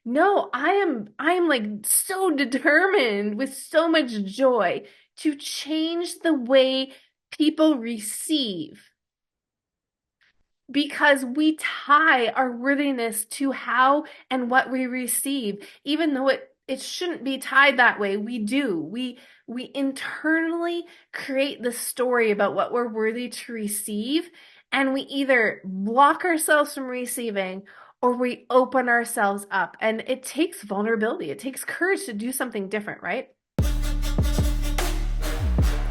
No, I am like so determined with so much joy to change the way people receive because we tie our worthiness to how and what we receive, even though it shouldn't be tied that way. We do. We internally create the story about what we're worthy to receive, and we either block ourselves from receiving or we open ourselves up. And it takes vulnerability. It takes courage to do something different, right?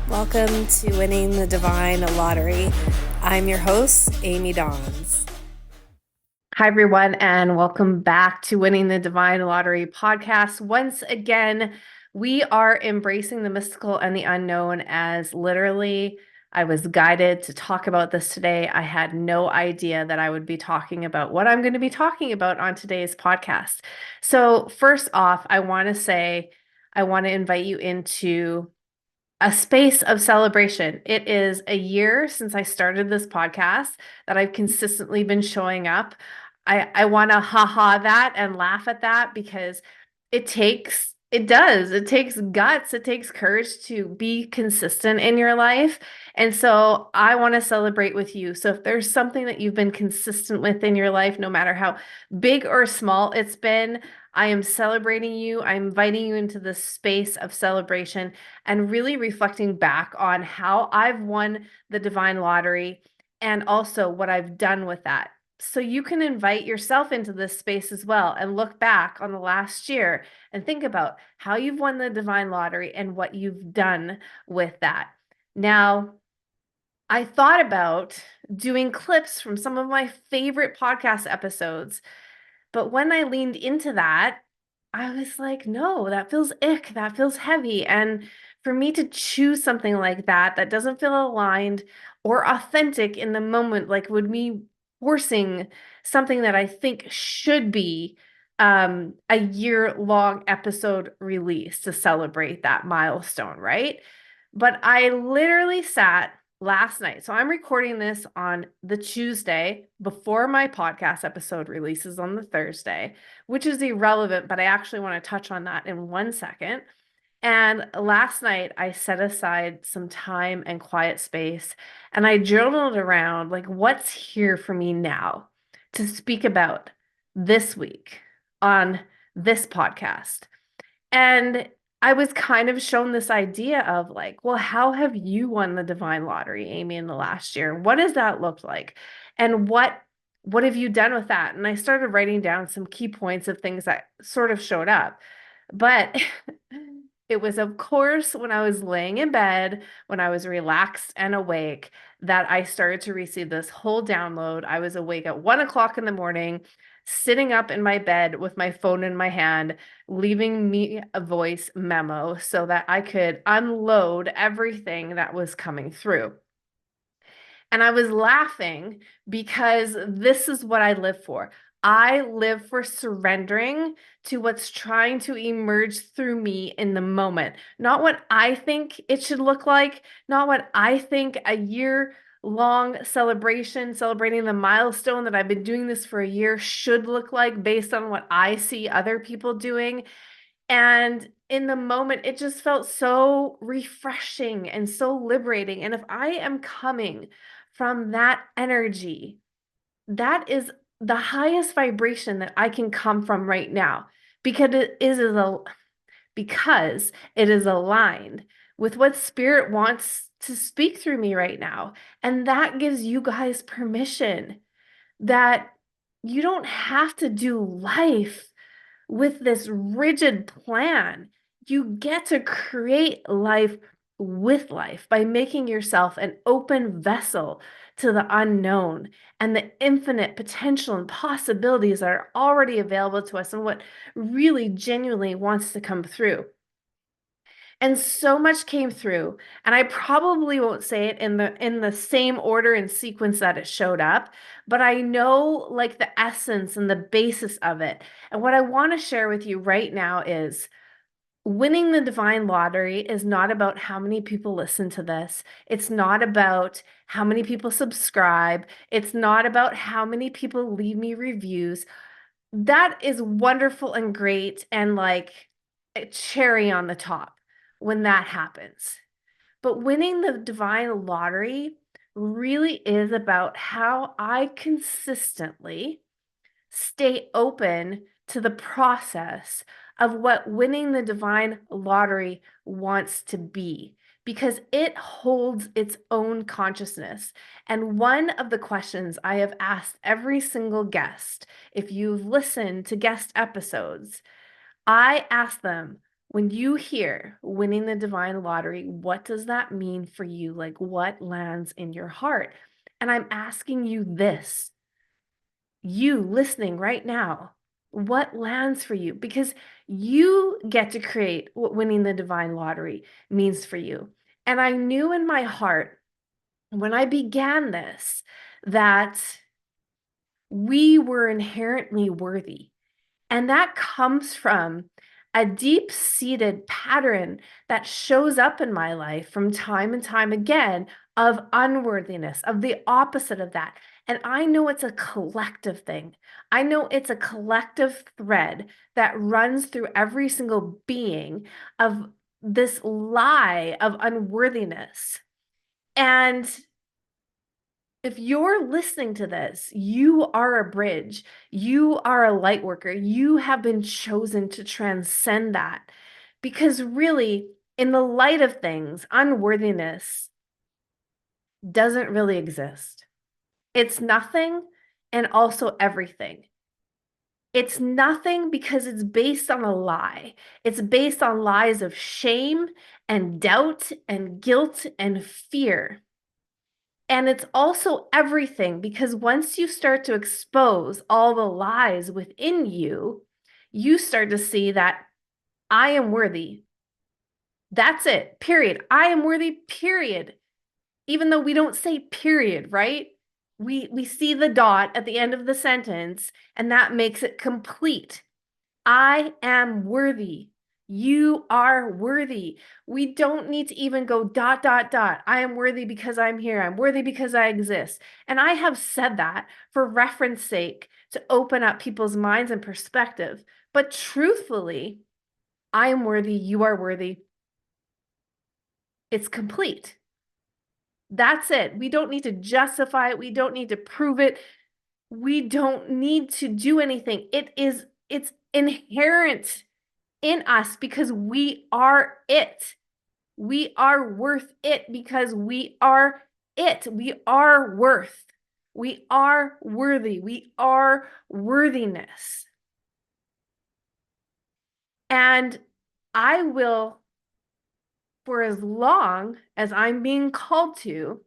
Welcome to Winning the Divine Lottery. I'm your host, Amy Dons. Hi, everyone, and welcome back to Winning the Divine Lottery podcast. Once again, we are embracing the mystical and the unknown as literally I was guided to talk about this today. I had no idea that I would be talking about what I'm going to be talking about on today's podcast. So, first off, I want to invite you into a space of celebration. It is a year since I started this podcast that I've consistently been showing up. I want to haha that and laugh at that because it takes guts, it takes courage to be consistent in your life. And so I want to celebrate with you. So if there's something that you've been consistent with in your life, no matter how big or small it's been, I am celebrating you. I'm inviting you into this space of celebration and really reflecting back on how I've won the divine lottery and also what I've done with that. So you can invite yourself into this space as well and look back on the last year and think about how you've won the divine lottery and what you've done with that. Now, I thought about doing clips from some of my favorite podcast episodes, but when I leaned into that, I was like, no, that feels ick. That feels heavy. And for me to choose something like that, that doesn't feel aligned or authentic in the moment, like would me forcing something that I think should be a year-long episode release to celebrate that milestone, right? But I literally sat last night. So I'm recording this on the Tuesday before my podcast episode releases on the Thursday, which is irrelevant, but I actually want to touch on that in 1 second. And last night, I set aside some time and quiet space, and I journaled around like what's here for me now to speak about this week on this podcast. And I was kind of shown this idea of like, well, how have you won the divine lottery, Amy, in the last year? What does that look like? And what have you done with that? And I started writing down some key points of things that sort of showed up. But it was, of course, when I was laying in bed, when I was relaxed and awake, that I started to receive this whole download. I was awake at 1 o'clock in the morning, sitting up in my bed with my phone in my hand, leaving me a voice memo so that I could unload everything that was coming through. And I was laughing because this is what I live for. I live for surrendering to what's trying to emerge through me in the moment, not what I think it should look like, not what I think a year long celebration, celebrating the milestone that I've been doing this for a year should look like based on what I see other people doing. And in the moment, it just felt so refreshing and so liberating. And if I am coming from that energy, that is the highest vibration that I can come from right now because it is aligned with what spirit wants to speak through me right now. And that gives you guys permission that you don't have to do life with this rigid plan. You get to create life with life by making yourself an open vessel to the unknown and the infinite potential and possibilities that are already available to us and what really genuinely wants to come through. And so much came through, and I probably won't say it in the same order and sequence that it showed up, but I know like the essence and the basis of it. And what I want to share with you right now is winning the divine lottery is not about how many people listen to this. It's not about how many people subscribe. It's not about how many people leave me reviews. that is wonderful and great and like a cherry on the top when that happens. But winning the divine lottery really is about how I consistently stay open to the process of what winning the divine lottery wants to be because it holds its own consciousness. And one of the questions I have asked every single guest, if you've listened to guest episodes, I ask them, when you hear winning the divine lottery, what does that mean for you? Like, what lands in your heart? And I'm asking you this, you listening right now, what lands for you? Because you get to create what winning the divine lottery means for you. And I knew in my heart when I began this that we were inherently worthy. And that comes from a deep-seated pattern that shows up in my life from time and time again of unworthiness, of the opposite of that. And I know it's a collective thing. I know it's a collective thread that runs through every single being of this lie of unworthiness. And if you're listening to this, you are a bridge. You are a light worker. You have been chosen to transcend that. Because really, in the light of things, unworthiness doesn't really exist. It's nothing and also everything. It's nothing because it's based on a lie. It's based on lies of shame and doubt and guilt and fear. And it's also everything because once you start to expose all the lies within you, you start to see that I am worthy. That's it, period. I am worthy, period. Even though we don't say period, right? We see the dot at the end of the sentence, and that makes it complete. I am worthy. You are worthy. We don't need to even go dot, dot, dot. I am worthy because I'm here. I'm worthy because I exist. And I have said that for reference sake to open up people's minds and perspective. But truthfully, I am worthy. You are worthy. It's complete. That's it. We don't need to justify it. We don't need to prove it. We don't need to do anything. It's inherent in us because we are it. We are worth it because we are it. We are worth. We are worthy. We are worthiness. And I will, for as long as I'm being called to,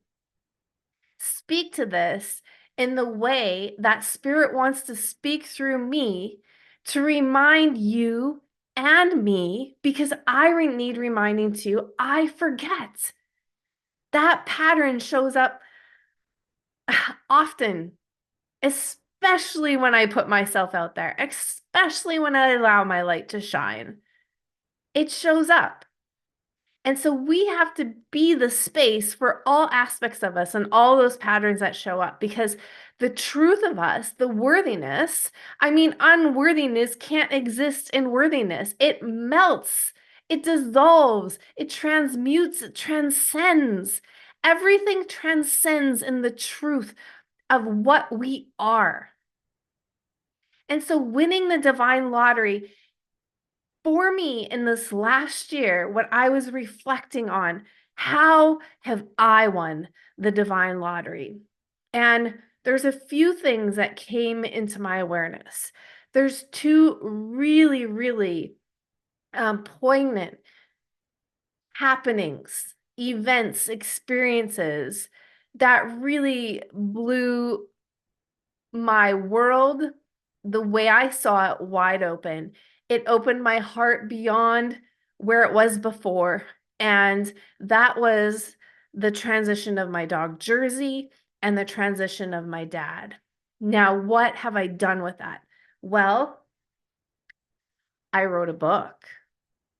speak to this in the way that Spirit wants to speak through me to remind you and me, because I need reminding too. I forget. That pattern shows up often, especially when I put myself out there, especially when I allow my light to shine. It shows up. And so we have to be the space for all aspects of us and all those patterns that show up because the truth of us, the worthiness, I mean, unworthiness can't exist in worthiness. It melts, it dissolves, it transmutes, it transcends. Everything transcends in the truth of what we are. And so winning the divine lottery for me in this last year, what I was reflecting on, how have I won the divine lottery? And there's a few things that came into my awareness. There's two really, really poignant happenings, events, experiences that really blew my world, the way I saw it, wide open. It opened my heart beyond where it was before. And that was the transition of my dog Jersey and the transition of my dad. Now, what have I done with that? Well, I wrote a book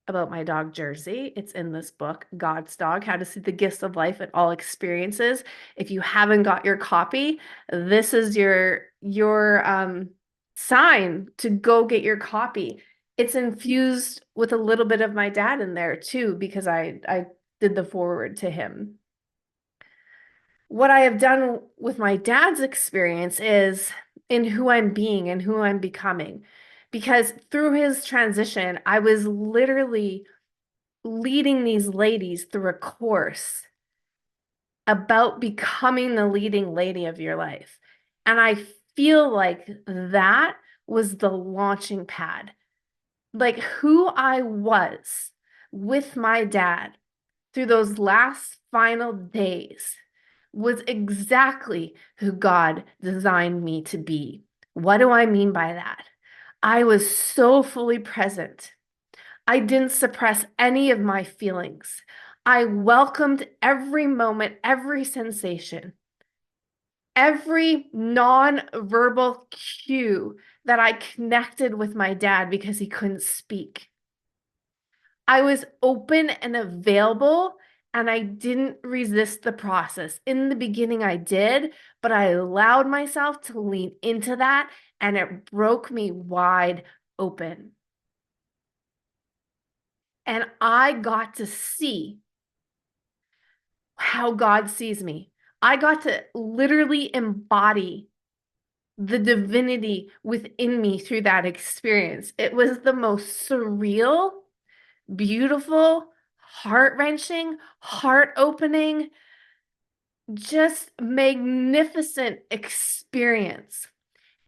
about my dog Jersey. It's in this book, God's Dog: How to See the Gifts of Life in All Experiences. If you haven't got your copy, this is your sign to go get your copy. It's infused with a little bit of my dad in there too, because I did the forward to him. What I have done with my dad's experience is in who I'm being and who I'm becoming. Because through his transition, I was literally leading these ladies through a course about becoming the leading lady of your life. And I feel like that was the launching pad. Like who I was with my dad through those last final days was exactly who God designed me to be. What do I mean by that? I was so fully present. I didn't suppress any of my feelings. I welcomed every moment, every sensation, every non-verbal cue that I connected with my dad because he couldn't speak. I was open and available, and I didn't resist the process. In the beginning, I did, but I allowed myself to lean into that, and it broke me wide open. And I got to see how God sees me. I got to literally embody the divinity within me through that experience. It was the most surreal, beautiful, heart-wrenching, heart-opening, just magnificent experience.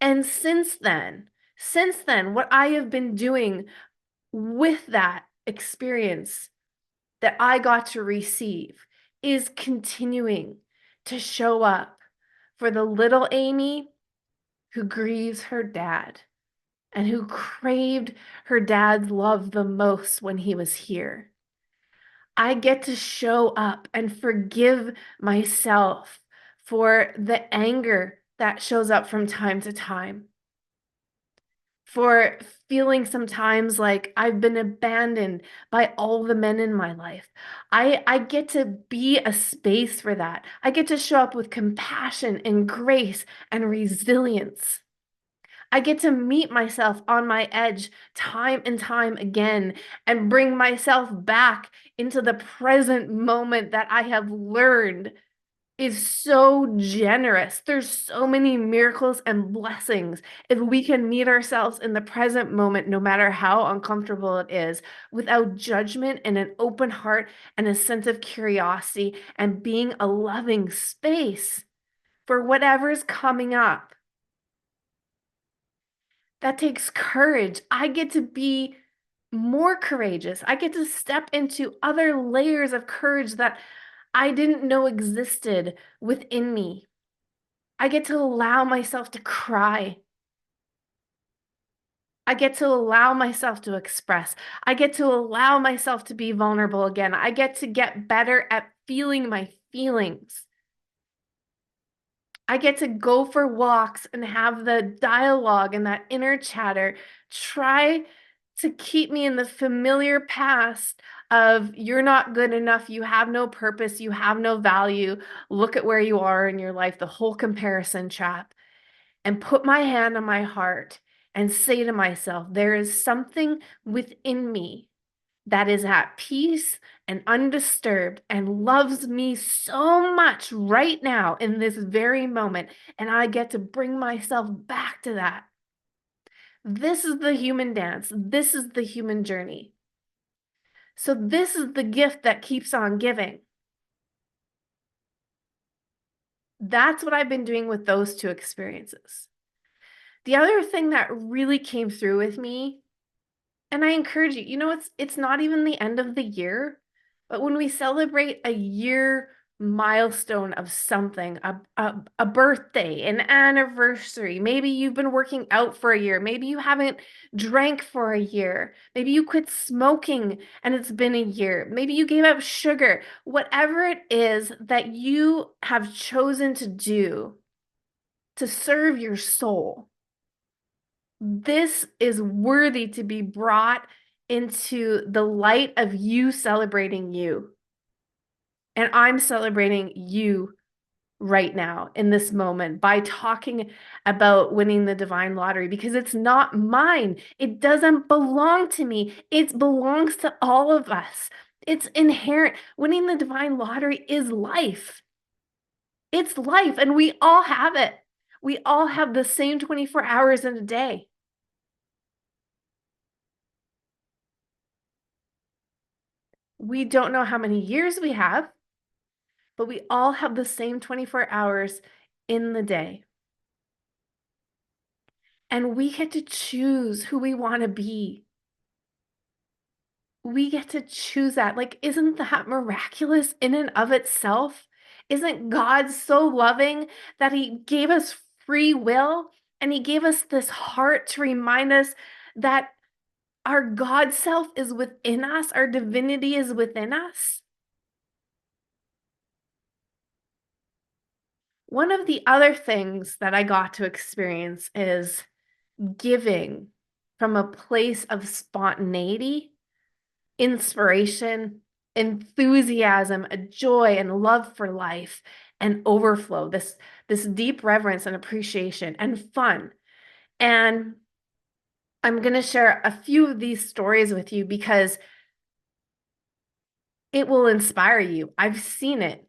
And since then, what I have been doing with that experience that I got to receive is continuing to show up for the little Amy who grieves her dad and who craved her dad's love the most when he was here. I get to show up and forgive myself for the anger that shows up from time to time, for feeling sometimes like I've been abandoned by all the men in my life. I get to be a space for that. I get to show up with compassion and grace and resilience. I get to meet myself on my edge time and time again and bring myself back into the present moment that I have learned is so generous. There's so many miracles and blessings if we can meet ourselves in the present moment, no matter how uncomfortable it is, without judgment and an open heart and a sense of curiosity and being a loving space for whatever's coming up. That takes courage. I get to be more courageous. I get to step into other layers of courage that I didn't know existed within me. I get to allow myself to cry. I get to allow myself to express. I get to allow myself to be vulnerable again. I get to get better at feeling my feelings. I get to go for walks and have the dialogue and that inner chatter try to keep me in the familiar past of you're not good enough, you have no purpose, you have no value. Look at where you are in your life, the whole comparison trap, and put my hand on my heart and say to myself, there is something within me that is at peace and undisturbed and loves me so much right now in this very moment. And I get to bring myself back to that. This is the human dance. This is the human journey. So, this is the gift that keeps on giving. That's what I've been doing with those two experiences. The other thing that really came through with me, and I encourage you, it's not even the end of the year, but when we celebrate a year milestone of something, a birthday, an anniversary, maybe you've been working out for a year, maybe you haven't drank for a year, maybe you quit smoking and it's been a year, maybe you gave up sugar, whatever it is that you have chosen to do to serve your soul. This is worthy to be brought into the light of you celebrating you. And I'm celebrating you right now in this moment by talking about winning the divine lottery because it's not mine. It doesn't belong to me. It belongs to all of us. It's inherent. Winning the divine lottery is life. It's life, and we all have it. We all have the same 24 hours in a day. We don't know how many years we have, but we all have the same 24 hours in the day. And we get to choose who we want to be. We get to choose that. Like, isn't that miraculous in and of itself? Isn't God so loving that He gave us free will and He gave us this heart to remind us that our God self is within us, our divinity is within us? One of the other things that I got to experience is giving from a place of spontaneity, inspiration, enthusiasm, a joy and love for life, and overflow, this deep reverence and appreciation and fun. And I'm going to share a few of these stories with you because it will inspire you. I've seen it.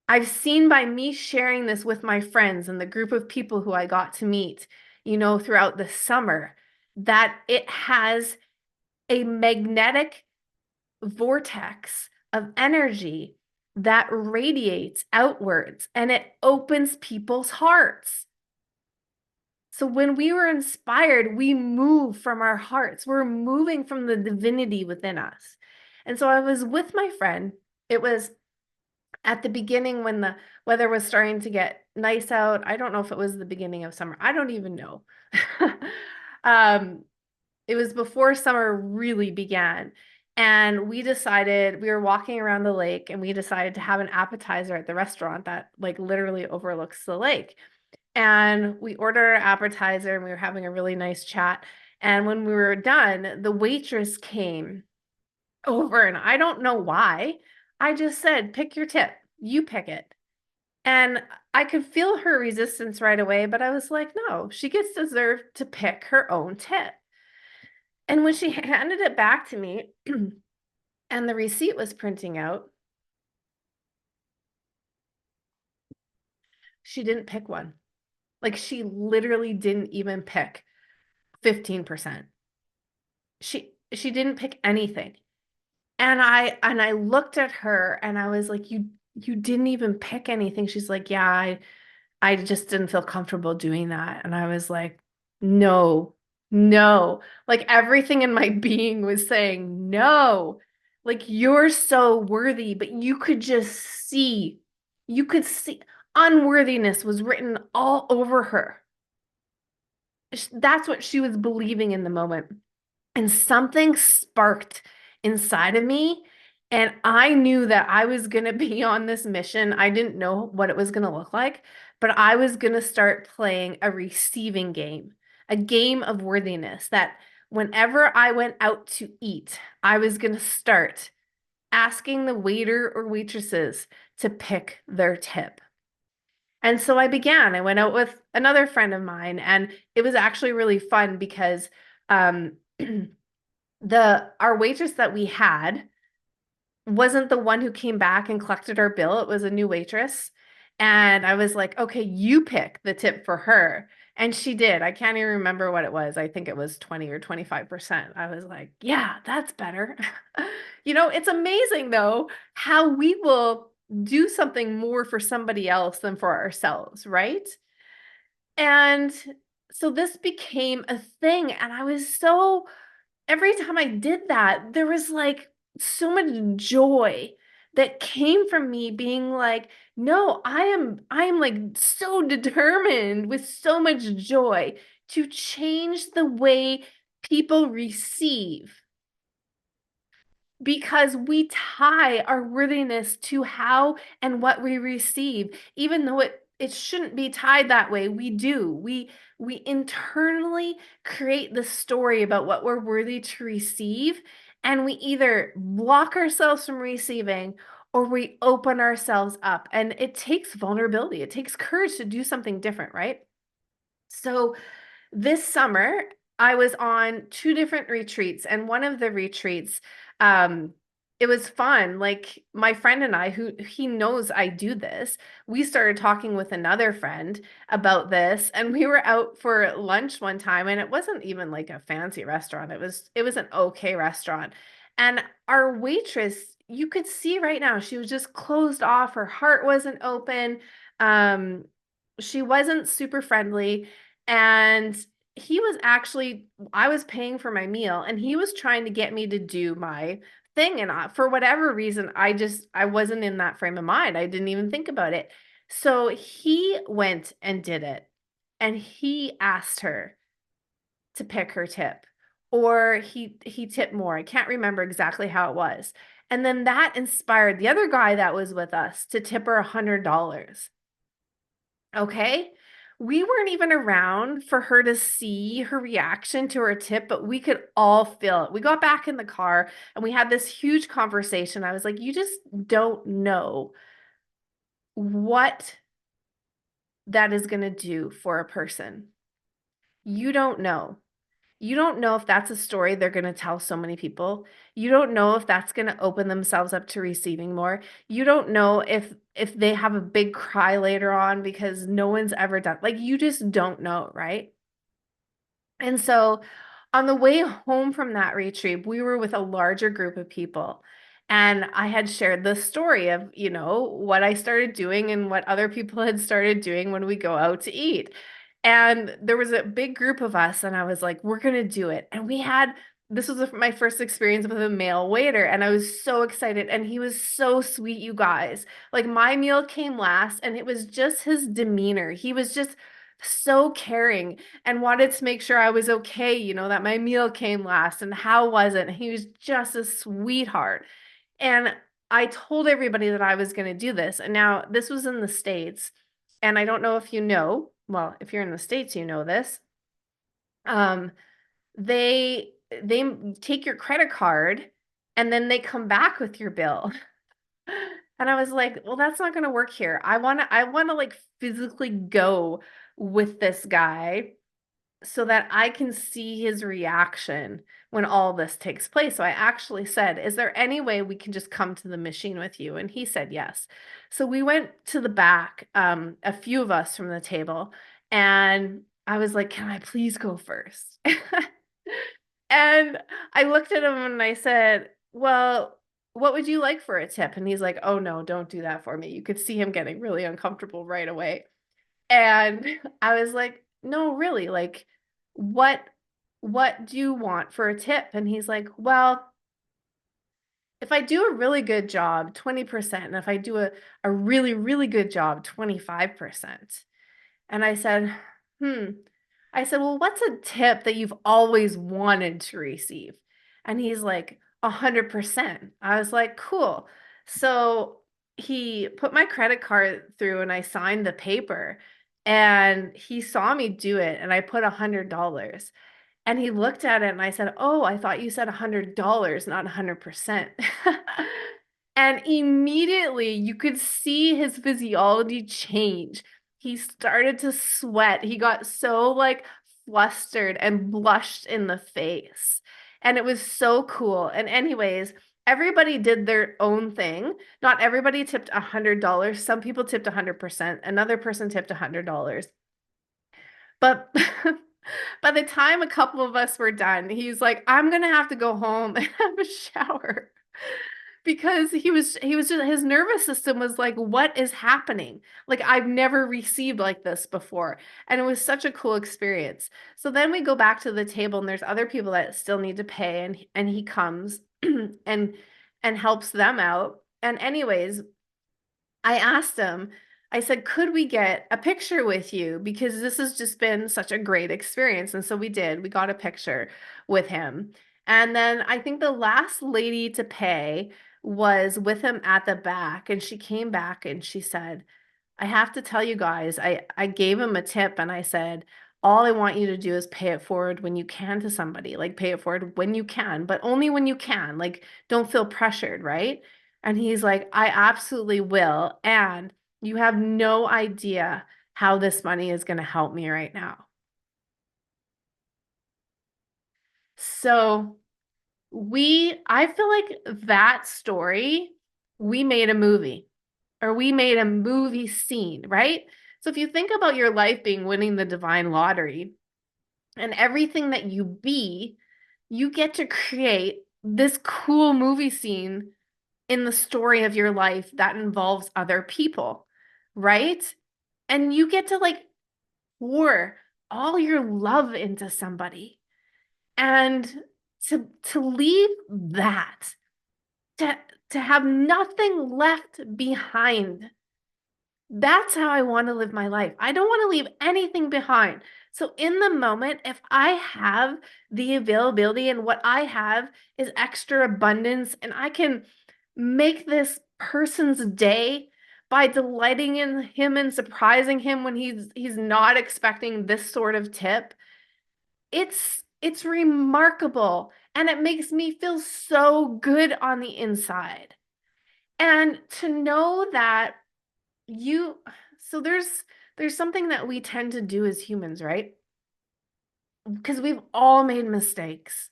I've seen by me sharing this with my friends and the group of people who I got to meet, throughout the summer, that it has a magnetic vortex of energy that radiates outwards and it opens people's hearts. So when we were inspired, we move from our hearts. We're moving from the divinity within us. And so I was with my friend. It was at the beginning when the weather was starting to get nice out. I don't know if it was the beginning of summer. I don't even know. um, it was before summer really began. And we decided, we were walking around the lake and we decided to have an appetizer at the restaurant that like literally overlooks the lake. And we ordered our appetizer and we were having a really nice chat. And when we were done, the waitress came over and I don't know why. I just said, pick your tip. You pick it. And I could feel her resistance right away, but I was like, no, she gets deserved to pick her own tip. And when she handed it back to me and the receipt was printing out, she didn't pick one. Like she literally didn't even pick 15%. She didn't pick anything. And I looked at her and I was like, you didn't even pick anything. She's like, yeah, I just didn't feel comfortable doing that. And I was like, no, no. Like everything in my being was saying, no. Like you're so worthy, but you could see unworthiness was written all over her. That's what she was believing in the moment. And something sparked inside of me. And I knew that I was going to be on this mission. I didn't know what it was going to look like, but I was going to start playing a receiving game, a game of worthiness that whenever I went out to eat, I was going to start asking the waiter or waitresses to pick their tip. And so I began. I went out with another friend of mine, and it was actually really fun because um, our waitress that we had wasn't the one who came back and collected our bill. It was a new waitress. And I was like, okay, you pick the tip for her. And she did. I can't even remember what it was. I think it was 20 or 25%. I was like, yeah, that's better. It's amazing though, how we will do something more for somebody else than for ourselves, right? And so this became a thing. And I was so every time I did that, there was like so much joy that came from me being like, no, I am like so determined with so much joy to change the way people receive because we tie our worthiness to how and what we receive, even though it shouldn't be tied that way. We do. We internally create the story about what we're worthy to receive, and we either block ourselves from receiving or we open ourselves up. And it takes vulnerability, it takes courage to do something different, right? So this summer, I was on two different retreats, and one of the retreats, um, it was fun. Like my friend and I, who he knows I do this, we started talking with another friend about this, and we were out for lunch one time, and it wasn't even like a fancy restaurant. It was an okay restaurant. And our waitress, you could see right now, she was just closed off. Her heart wasn't open. Um, she wasn't super friendly. And he was actually, I was paying for my meal and he was trying to get me to do my thing. And for whatever reason, I wasn't in that frame of mind. I didn't even think about it. So he went and did it. And he asked her to pick her tip, or he tipped more. I can't remember exactly how it was. And then that inspired the other guy that was with us to tip her $100. Okay. We weren't even around for her to see her reaction to her tip, but we could all feel it. We got back in the car and we had this huge conversation. I was like, you just don't know what that is going to do for a person. You don't know. You don't know if that's a story they're going to tell so many people. You don't know if that's going to open themselves up to receiving more. You don't know if they have a big cry later on because no one's ever done. Like you just don't know, right? And so on the way home from that retreat, we were with a larger group of people. And I had shared the story of, what I started doing and what other people had started doing when we go out to eat. And there was a big group of us, and I was like, we're going to do it. And this was my first experience with a male waiter, and I was so excited. And he was so sweet, you guys. Like, my meal came last, and it was just his demeanor. He was just so caring and wanted to make sure I was okay, that my meal came last and how was it? And he was just a sweetheart. And I told everybody that I was going to do this. And now this was in the States. And I don't know if you know, well, if you're in the States, you know this. Um, they take your credit card and then they come back with your bill. And I was like, well, that's not going to work here. I want to like physically go with this guy so that I can see his reaction when all this takes place. So I actually said, is there any way we can just come to the machine with you? And he said yes. So we went to the back, a few of us from the table, and I was like, can I please go first? And I looked at him and I said, well, what would you like for a tip? And he's like, oh no, don't do that for me. You could see him getting really uncomfortable right away. And I was like, no, really, like what what do you want for a tip? And he's like, well, if I do a really good job, 20%, and if I do a really, really good job, 25%. And I said, hmm. I said, well, what's a tip that you've always wanted to receive? And he's like, 100%. I was like, cool. So he put my credit card through and I signed the paper and he saw me do it and I put $100. And he looked at it and I said, oh, I thought you said $100, not 100%. And immediately you could see his physiology change. He started to sweat. He got so like flustered and blushed in the face. And it was so cool. And anyways, everybody did their own thing. Not everybody tipped $100. Some people tipped 100%. Another person tipped $100. But by the time a couple of us were done, he's like, I'm gonna have to go home and have a shower because he was just his nervous system was like, what is happening? Like I've never received like this before. And it was such a cool experience. So then we go back to the table and there's other people that still need to pay and he comes and helps them out. And anyways, I asked him, I said, could we get a picture with you? Because this has just been such a great experience. And so we did. We got a picture with him. And then I think the last lady to pay was with him at the back. And she came back and she said, I have to tell you guys, I gave him a tip and I said, all I want you to do is pay it forward when you can to somebody. Like pay it forward when you can, but only when you can. Like don't feel pressured, right? And he's like, I absolutely will. And you have no idea how this money is going to help me right now. So I feel like that story, we made a movie or we made a movie scene, right? So if you think about your life being winning the divine lottery and everything that you be, you get to create this cool movie scene in the story of your life that involves other people, right? And you get to like pour all your love into somebody and to leave that to to have nothing left behind. That's how I want to live my life. I don't want to leave anything behind. So in the moment, if I have the availability and what I have is extra abundance and I can make this person's day by delighting in him and surprising him when he's not expecting this sort of tip, it's remarkable and it makes me feel so good on the inside. And to know that you so there's something that we tend to do as humans, right? Because we've all made mistakes.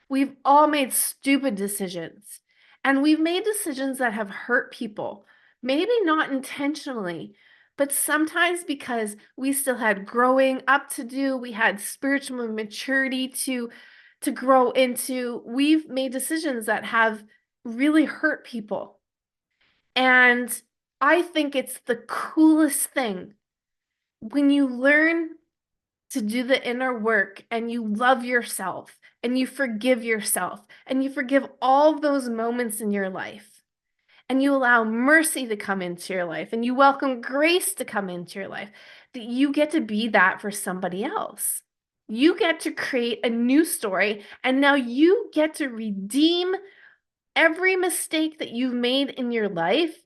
We've all made stupid decisions. And we've made decisions that have hurt people. Maybe not intentionally, but sometimes because we still had growing up to do, we had spiritual maturity to grow into. We've made decisions that have really hurt people. And I think it's the coolest thing when you learn to do the inner work and you love yourself and you forgive all those moments in your life and you allow mercy to come into your life and you welcome grace to come into your life, that you get to be that for somebody else. You get to create a new story and now you get to redeem every mistake that you've made in your life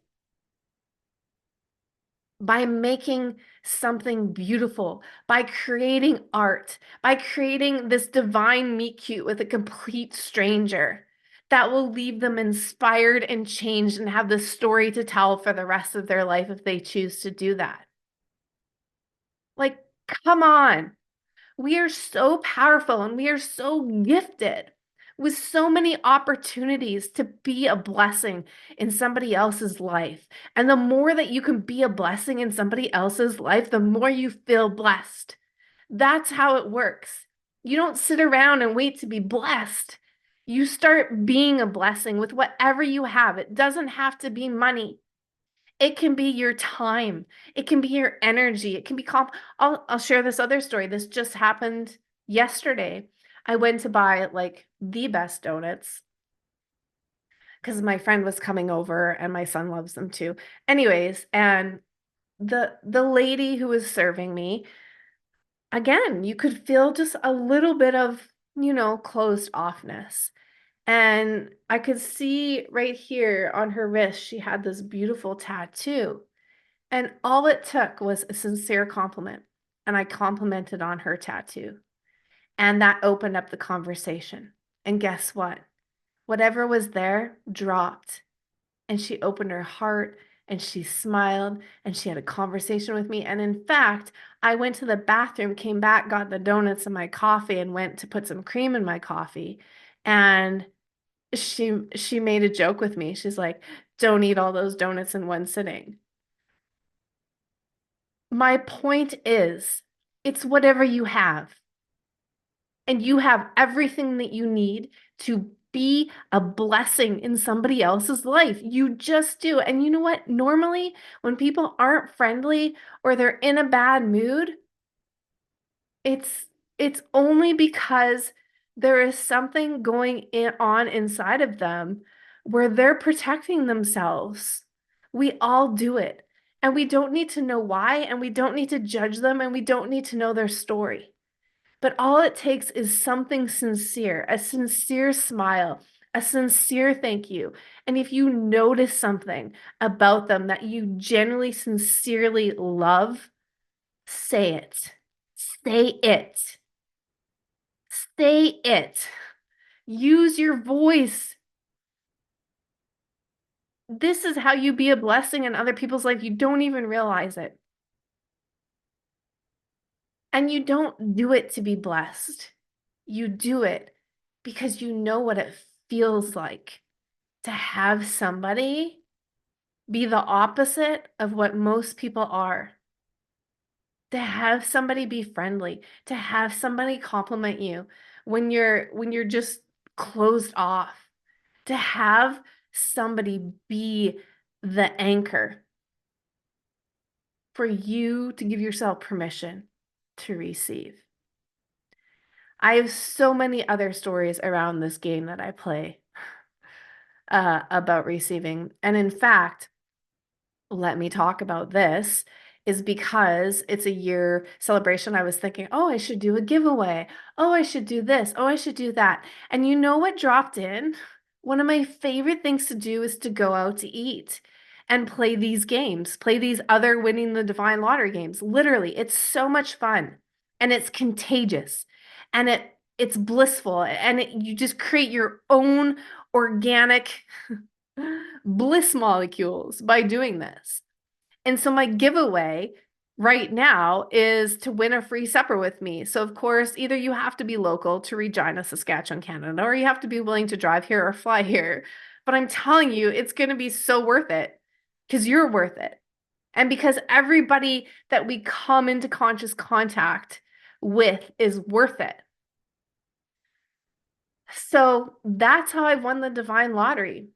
by making something beautiful, by creating art, by creating this divine meet cute with a complete stranger that will leave them inspired and changed and have the story to tell for the rest of their life if they choose to do that. Like, come on. We are so powerful and we are so gifted with so many opportunities to be a blessing in somebody else's life. And the more that you can be a blessing in somebody else's life, the more you feel blessed. That's how it works. You don't sit around and wait to be blessed. You start being a blessing with whatever you have. It doesn't have to be money. It can be your time. It can be your energy. It can be I'll share this other story. This just happened yesterday. I went to buy like the best donuts because my friend was coming over and my son loves them too. Anyways, and the lady who was serving me, again, you could feel just a little bit of, closed offness. And I could see right here on her wrist, she had this beautiful tattoo. And all it took was a sincere compliment. And I complimented on her tattoo. And that opened up the conversation. And guess what? Whatever was there dropped. And she opened her heart and she smiled and she had a conversation with me. And in fact, I went to the bathroom, came back, got the donuts and my coffee, and went to put some cream in my coffee. And she made a joke with me. She's like, "Don't eat all those donuts in one sitting." My point is, it's whatever you have, and you have everything that you need to be a blessing in somebody else's life. You just do. And you know what? Normally, when people aren't friendly or they're in a bad mood, it's it's only because there is something on inside of them where they're protecting themselves. We all do it. And we don't need to know why, and we don't need to judge them, and we don't need to know their story. But all it takes is something sincere, a sincere smile, a sincere thank you. And if you notice something about them that you genuinely, sincerely love, say it. Say it. Say it. Use your voice. This is how you be a blessing in other people's life. You don't even realize it. And you don't do it to be blessed. You do it because you know what it feels like to have somebody be the opposite of what most people are. To have somebody be friendly, to have somebody compliment you when you're just closed off, to have somebody be the anchor for you to give yourself permission to receive. I have so many other stories around this game that I play about receiving. And in fact, let me talk about this is because it's a year celebration. I was thinking, oh, I should do a giveaway. Oh, I should do this. Oh, I should do that. And you know what dropped in? One of my favorite things to do is to go out to eat and play these games, play these other winning the divine lottery games. Literally, it's so much fun and it's contagious and it's blissful and you just create your own organic bliss molecules by doing this. And so my giveaway right now is to win a free supper with me. So of course, either you have to be local to Regina, Saskatchewan, Canada, or you have to be willing to drive here or fly here. But I'm telling you, it's going to be so worth it because you're worth it. And because everybody that we come into conscious contact with is worth it. So that's how I've won the divine lottery.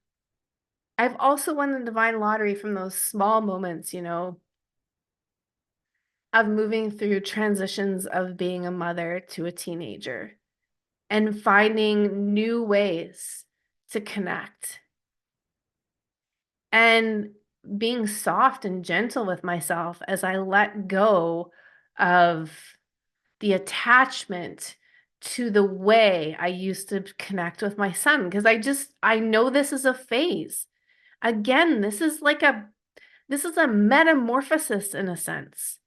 I've also won the divine lottery from those small moments, of moving through transitions of being a mother to a teenager and finding new ways to connect and being soft and gentle with myself as I let go of the attachment to the way I used to connect with my son because I know this is a phase. Again, this is a metamorphosis in a sense.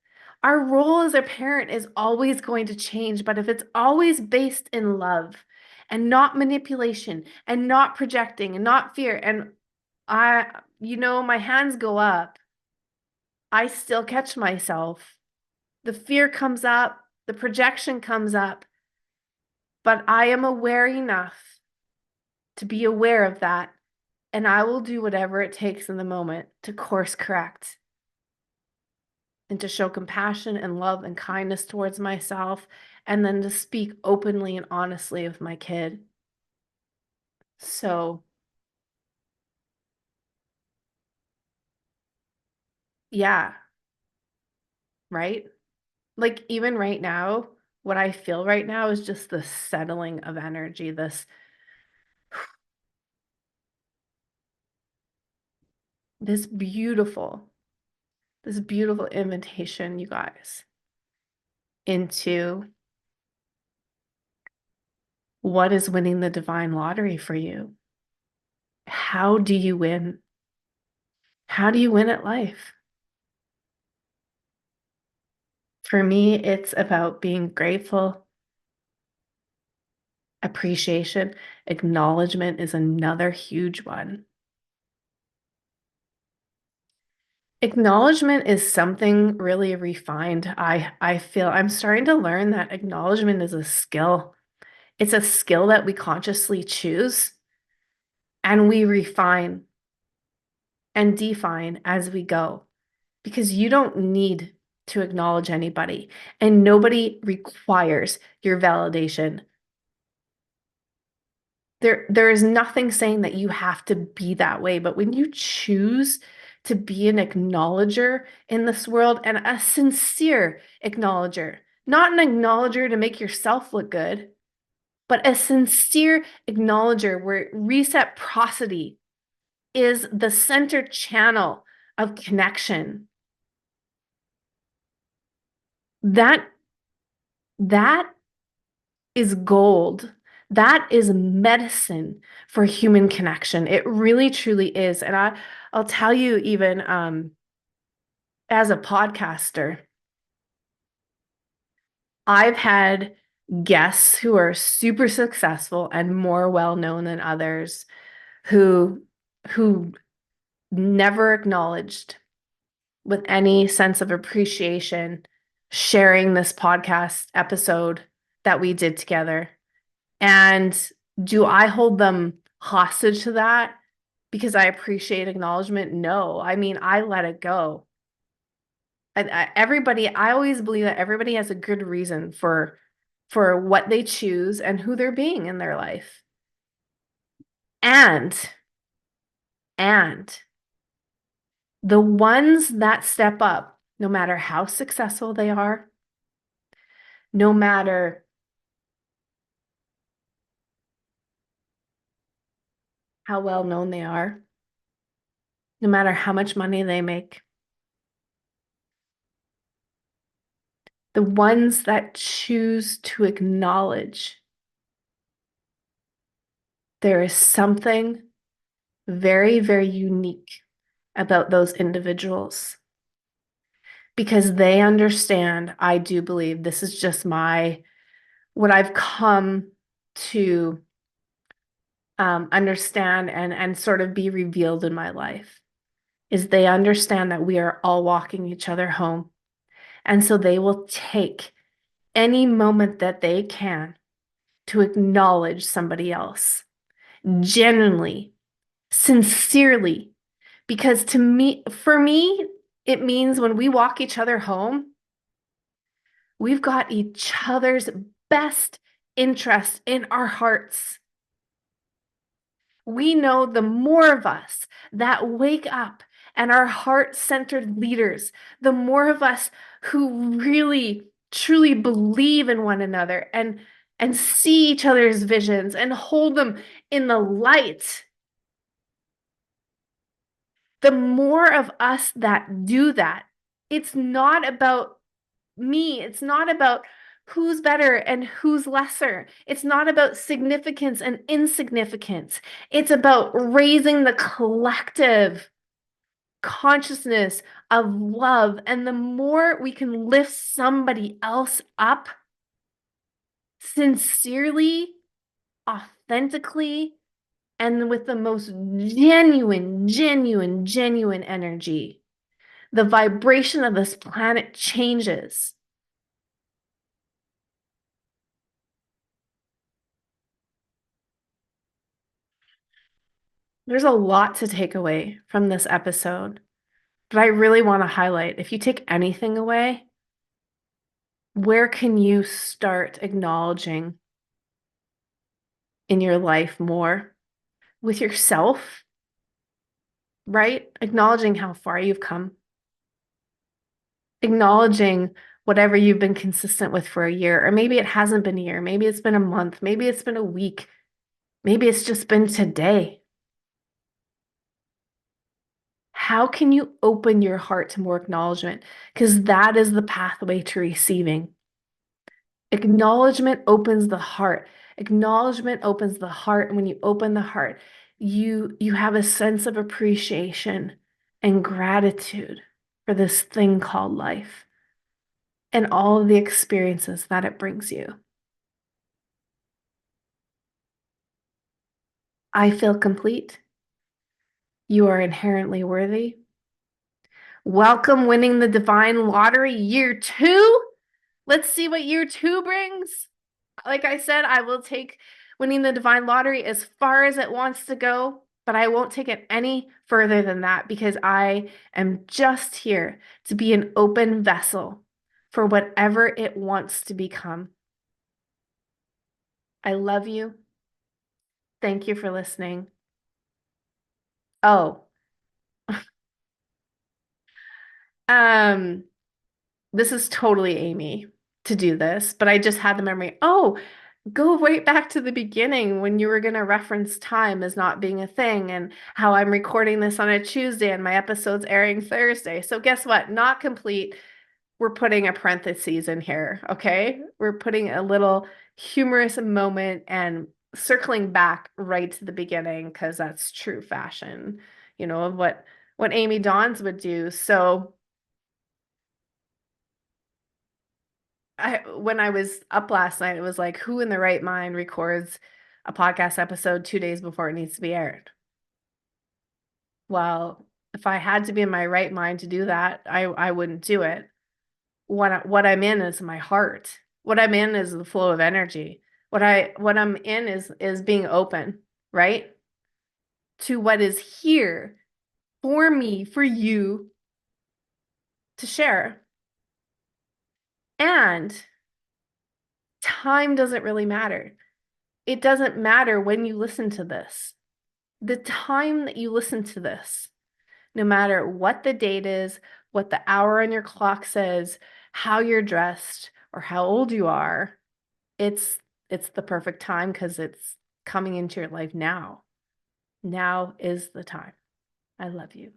Our role as a parent is always going to change, but if it's always based in love and not manipulation and not projecting and not fear, and my hands go up, I still catch myself. The fear comes up, the projection comes up, but I am aware enough to be aware of that, and I will do whatever it takes in the moment to course correct and to show compassion and love and kindness towards myself, and then to speak openly and honestly with my kid. So, yeah, right? Like, even right now, what I feel right now is just the settling of energy, this beautiful, this beautiful invitation, you guys, into what is winning the divine lottery for you. How do you win? How do you win at life? For me, it's about being grateful. Appreciation, acknowledgement is another huge one. Acknowledgement is something really refined. I feel I'm starting to learn that acknowledgement is a skill. It's a skill that we consciously choose and we refine and define as we go because you don't need to acknowledge anybody and nobody requires your validation. There is nothing saying that you have to be that way, but when you choose to be an acknowledger in this world and a sincere acknowledger, not an acknowledger to make yourself look good, but a sincere acknowledger where reciprocity is the center channel of connection. That that is gold. That is medicine for human connection. It really truly is. And I'll tell you, even as a podcaster, I've had guests who are super successful and more well known than others who who never acknowledged with any sense of appreciation sharing this podcast episode that we did together. And do I hold them hostage to that because I appreciate acknowledgement? No. I mean, I let it go. I always believe that everybody has a good reason for what they choose and who they're being in their life. And and the ones that step up, no matter how successful they are, no matter how well known they are, no matter how much money they make, the ones that choose to acknowledge there is something very, very unique about those individuals because they understand, I do believe this is just what I've come to understand and sort of be revealed in my life is they understand that we are all walking each other home. And so they will take any moment that they can to acknowledge somebody else genuinely, sincerely, because for me, it means when we walk each other home, we've got each other's best interest in our hearts. We know the more of us that wake up and are heart-centered leaders, the more of us who really truly believe in one another and see each other's visions and hold them in the light. The more of us that do that, it's not about me. It's not about who's better and who's lesser. It's not about significance and insignificance. It's about raising the collective consciousness of love. And the more we can lift somebody else up sincerely, authentically, and with the most genuine energy, the vibration of this planet changes. There's a lot to take away from this episode, but I really want to highlight if you take anything away, where can you start acknowledging in your life more with yourself, right? Acknowledging how far you've come, acknowledging whatever you've been consistent with for a year, or maybe it hasn't been a year, maybe it's been a month, maybe it's been a week, maybe it's just been today. How can you open your heart to more acknowledgement? Because that is the pathway to receiving. Acknowledgement opens the heart. Acknowledgement opens the heart. And when you open the heart, you have a sense of appreciation and gratitude for this thing called life and all of the experiences that it brings you. I feel complete. You are inherently worthy. Welcome winning the divine lottery year 2. Let's see what year 2 brings. Like I said, I will take winning the divine lottery as far as it wants to go, but I won't take it any further than that because I am just here to be an open vessel for whatever it wants to become. I love you. Thank you for listening. Oh, um, this is totally Amy to do this, but I just had the memory. Oh, go right back to the beginning when you were going to reference time as not being a thing and how I'm recording this on a Tuesday and my episode's airing Thursday. So guess what? Not complete. We're putting a parentheses in here, okay? We're putting a little humorous moment and circling back right to the beginning because that's true fashion, of what Amy Dawes would do. So when I was up last night, it was like, who in the right mind records a podcast episode 2 days before it needs to be aired? Well, If I had to be in my right mind to do that, I wouldn't do it. What I'm in is my heart. What I'm in is the flow of energy. What I'm in is being open, right? To what is here for me, for you to share. And time doesn't really matter. It doesn't matter when you listen to this. The time that you listen to this, no matter what the date is, what the hour on your clock says, how you're dressed, or how old you are, it's it's the perfect time because it's coming into your life now. Now is the time. I love you.